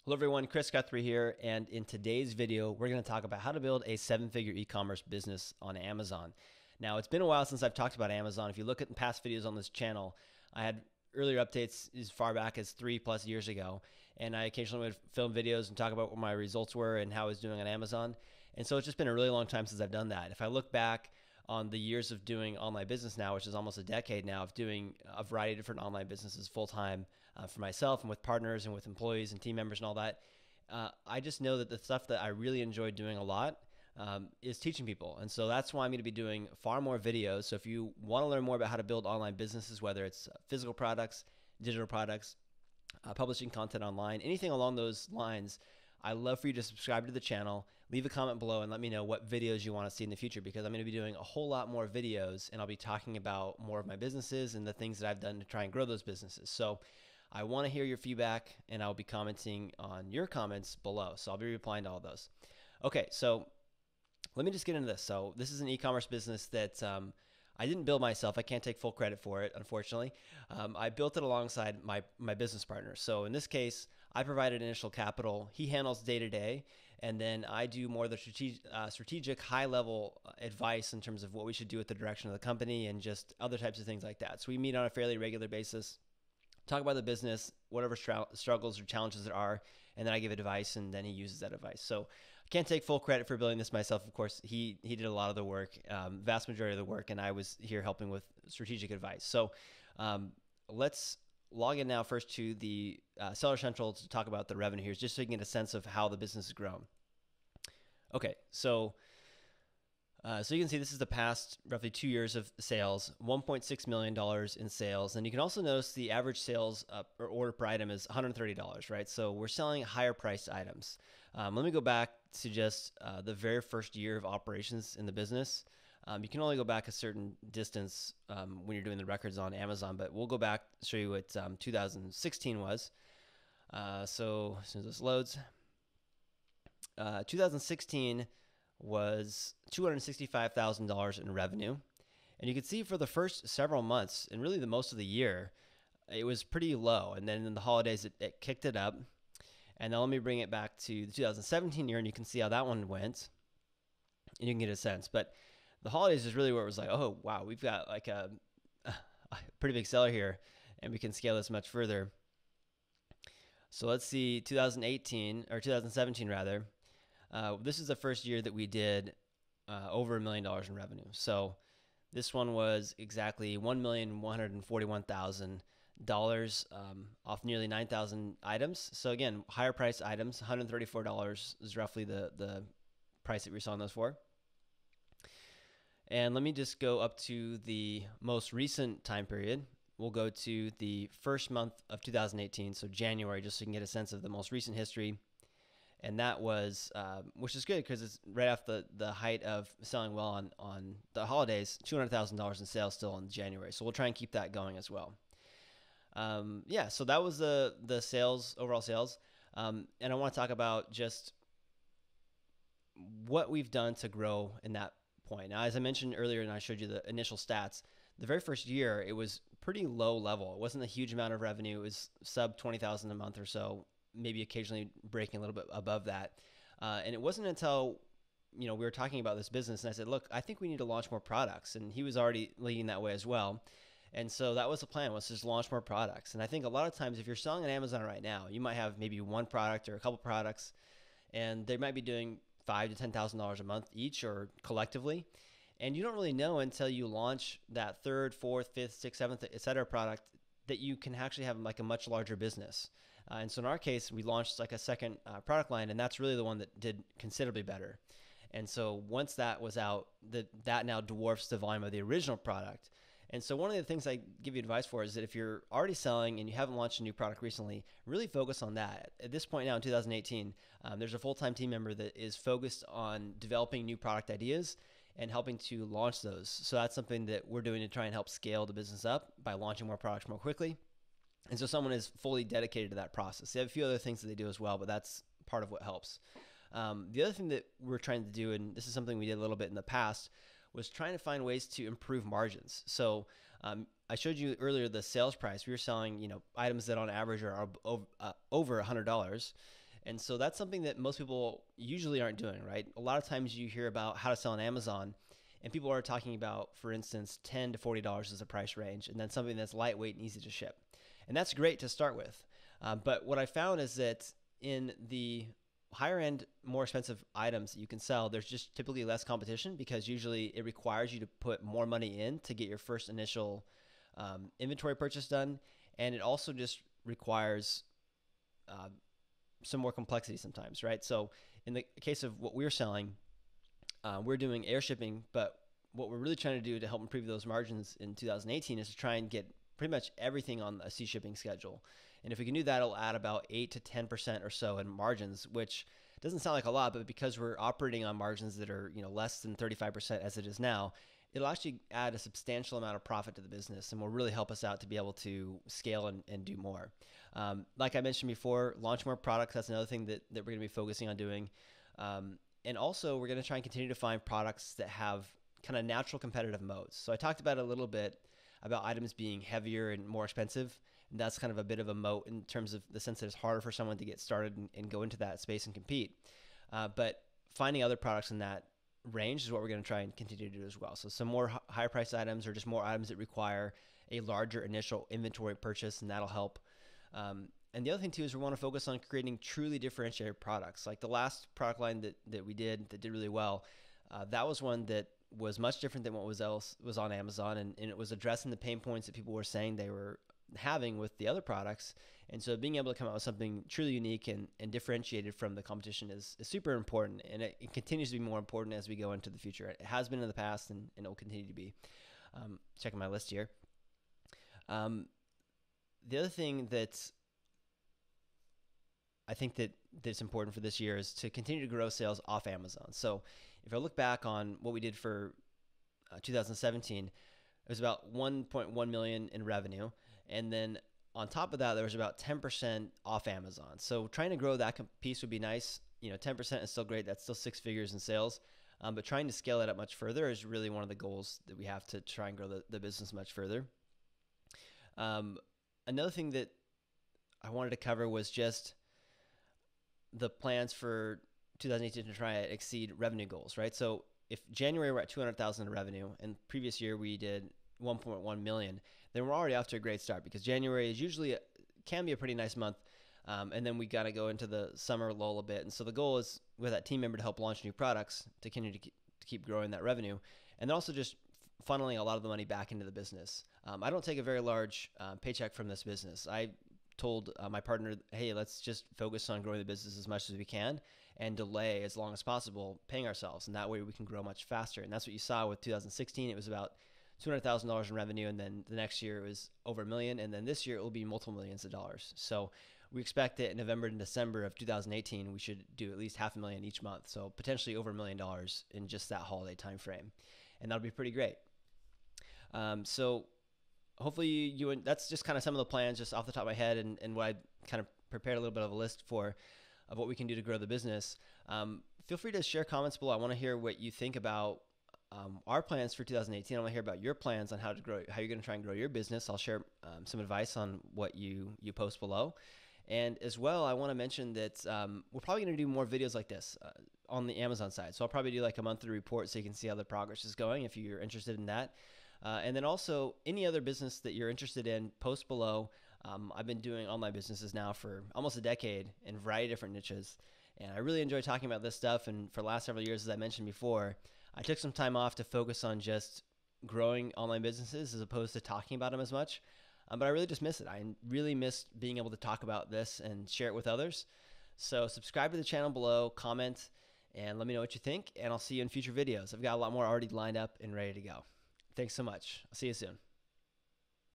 Hello everyone, Chris Guthrie here, and in today's video, we're going to talk about how to build a seven-figure e-commerce business on Amazon. Now, it's been a while since I've talked about Amazon. If you look at past videos on this channel, I had earlier updates as far back as 3+ years ago, and I occasionally would film videos and talk about what my results were and how I was doing on Amazon. And so it's just been a really long time since I've done that. If I look back on the years of doing online business now, which is almost a decade now of doing a variety of different online businesses full-time for myself and with partners and with employees and team members and all that, I just know that the stuff that I really enjoy doing a lot is teaching people. And so that's why I'm going to be doing far more videos. So if you want to learn more about how to build online businesses, whether it's physical products, digital products, publishing content online, anything along those lines, I'd love for you to subscribe to the channel, leave a comment below, and let me know what videos you want to see in the future, because I'm going to be doing a whole lot more videos, and I'll be talking about more of my businesses and the things that I've done to try and grow those businesses. So I want to hear your feedback, and I'll be commenting on your comments below. So I'll be replying to all those. Okay, so let me just get into this. So this is an e-commerce business that I didn't build myself. I can't take full credit for it, unfortunately. I built it alongside my business partner. So in this case, I provided initial capital. He handles day-to-day, and then I do more of the strategic high-level advice in terms of what we should do with the direction of the company and just other types of things like that. So we meet on a fairly regular basis, talk about the business, whatever struggles or challenges there are, and then I give advice, and then he uses that advice. So I can't take full credit for building this myself. Of course, he did a lot of the work, vast majority of the work, and I was here helping with strategic advice. So let's log in now first to the Seller Central to talk about the revenue here, just so you can get a sense of how the business has grown. Okay, so you can see this is the past roughly 2 years of sales, $1.6 million in sales. And you can also notice the average sales or order per item is $130, right? So we're selling higher priced items. Let me go back to just the very first year of operations in the business. You can only go back a certain distance when you're doing the records on Amazon, but we'll go back, show you what 2016 was. So as soon as this loads, 2016 was $265,000 in revenue. And you can see for the first several months and really the most of the year, it was pretty low. And then in the holidays, it kicked it up. And now let me bring it back to the 2017 year, and you can see how that one went. And you can get a sense. But the holidays is really where it was like, oh, wow, we've got like a pretty big seller here, and we can scale this much further. So let's see, 2018, or 2017 rather. This is the first year that we did over $1 million in revenue. So this one was exactly $1,141,000 off nearly 9,000 items. So again, higher priced items, $134 is roughly the price that we're selling those for. And let me just go up to the most recent time period. We'll go to the first month of 2018, so January, just so you can get a sense of the most recent history. And that was, which is good because it's right off the height of selling well on the holidays, $200,000 in sales still in January. So we'll try and keep that going as well. Yeah, so that was the sales, overall sales. And I want to talk about just what we've done to grow in that point. Now, as I mentioned earlier, and I showed you the initial stats, the very first year, it was pretty low level. It wasn't a huge amount of revenue. It was sub 20,000 a month or so, maybe occasionally breaking a little bit above that. And it wasn't until, we were talking about this business and I said, look, I think we need to launch more products. And he was already leading that way as well. And so that was the plan, was just launch more products. And I think a lot of times if you're selling on Amazon right now, you might have maybe one product or a couple products, and they might be doing $5,000 to $10,000 a month each or collectively. And you don't really know until you launch that third, fourth, fifth, sixth, seventh, et cetera product that you can actually have like a much larger business. And so in our case, we launched like a second product line, and that's really the one that did considerably better. And so once that was out, that now dwarfs the volume of the original product. And so one of the things I give you advice for is that if you're already selling and you haven't launched a new product recently, really focus on that. At this point now in 2018, there's a full-time team member that is focused on developing new product ideas and helping to launch those. So that's something that we're doing to try and help scale the business up by launching more products more quickly. And so someone is fully dedicated to that process. They have a few other things that they do as well, but that's part of what helps. The other thing that we're trying to do, and this is something we did a little bit in the past, was trying to find ways to improve margins. So I showed you earlier the sales price. We were selling, items that on average are over $100. And so that's something that most people usually aren't doing, right? A lot of times you hear about how to sell on Amazon, and people are talking about, for instance, $10 to $40 as a price range, and then something that's lightweight and easy to ship. And that's great to start with. But what I found is that in the higher end, more expensive items that you can sell, there's just typically less competition because usually it requires you to put more money in to get your first initial inventory purchase done. And it also just requires some more complexity sometimes, right? So in the case of what we're selling, we're doing air shipping, but what we're really trying to do to help improve those margins in 2018 is to try and get pretty much everything on a sea shipping schedule. And if we can do that, it'll add about 8 to 10% or so in margins, which doesn't sound like a lot, but because we're operating on margins that are less than 35% as it is now, it'll actually add a substantial amount of profit to the business and will really help us out to be able to scale and do more. Like I mentioned before, launch more products. That's another thing that we're going to be focusing on doing. And also, we're going to try and continue to find products that have kind of natural competitive moats. So I talked about a little bit about items being heavier and more expensive. And that's kind of a bit of a moat in terms of the sense that it's harder for someone to get started and go into that space and compete. But finding other products in that range is what we're going to try and continue to do as well. So some more higher priced items or just more items that require a larger initial inventory purchase, and that'll help. And the other thing too is we want to focus on creating truly differentiated products. Like the last product line that we did that did really well, that was one that was much different than what was on Amazon, and it was addressing the pain points that people were saying they were having with the other products. And so being able to come out with something truly unique and differentiated from the competition is super important, and it continues to be more important as we go into the future. It has been in the past, and it will continue to be. Checking my list here. The other thing that I think that's important for this year is to continue to grow sales off Amazon. So if I look back on what we did for 2017, it was about 1.1 million in revenue. And then on top of that, there was about 10% off Amazon. So trying to grow that piece would be nice. 10% is still great. That's still 6 figures in sales. But trying to scale it up much further is really one of the goals that we have to try and grow the business much further. Another thing that I wanted to cover was just the plans for 2018 to try and exceed revenue goals, right? So if January we're at 200,000 in revenue, and previous year we did 1.1 million, then we're already off to a great start because January is usually can be a pretty nice month. And then we got to go into the summer lull a bit. And so the goal is with that team member to help launch new products to continue to keep growing that revenue, and then also just funneling a lot of the money back into the business. I don't take a very large paycheck from this business. I told my partner, hey, let's just focus on growing the business as much as we can and delay as long as possible paying ourselves. And that way we can grow much faster. And that's what you saw with 2016. It was about $200,000 in revenue. And then the next year it was over $1 million. And then this year it will be multiple millions of dollars. So we expect that in November and December of 2018, we should do at least $500,000 each month. So potentially over $1 million in just that holiday timeframe. And that'll be pretty great. So hopefully that's just kind of some of the plans just off the top of my head and what I kind of prepared a little bit of a list of what we can do to grow the business. Feel free to share comments below. I want to hear what you think about our plans for 2018. I want to hear about your plans on how you're going to try and grow your business. I'll share some advice on what you post below. And as well, I want to mention that we're probably going to do more videos like this on the Amazon side. So I'll probably do like a monthly report so you can see how the progress is going if you're interested in that. And then also any other business that you're interested in, post below. I've been doing online businesses now for almost a decade in a variety of different niches. And I really enjoy talking about this stuff. And for the last several years, as I mentioned before, I took some time off to focus on just growing online businesses as opposed to talking about them as much. But I really just miss it. I really miss being able to talk about this and share it with others. So subscribe to the channel below, comment, and let me know what you think. And I'll see you in future videos. I've got a lot more already lined up and ready to go. Thanks so much. I'll see you soon.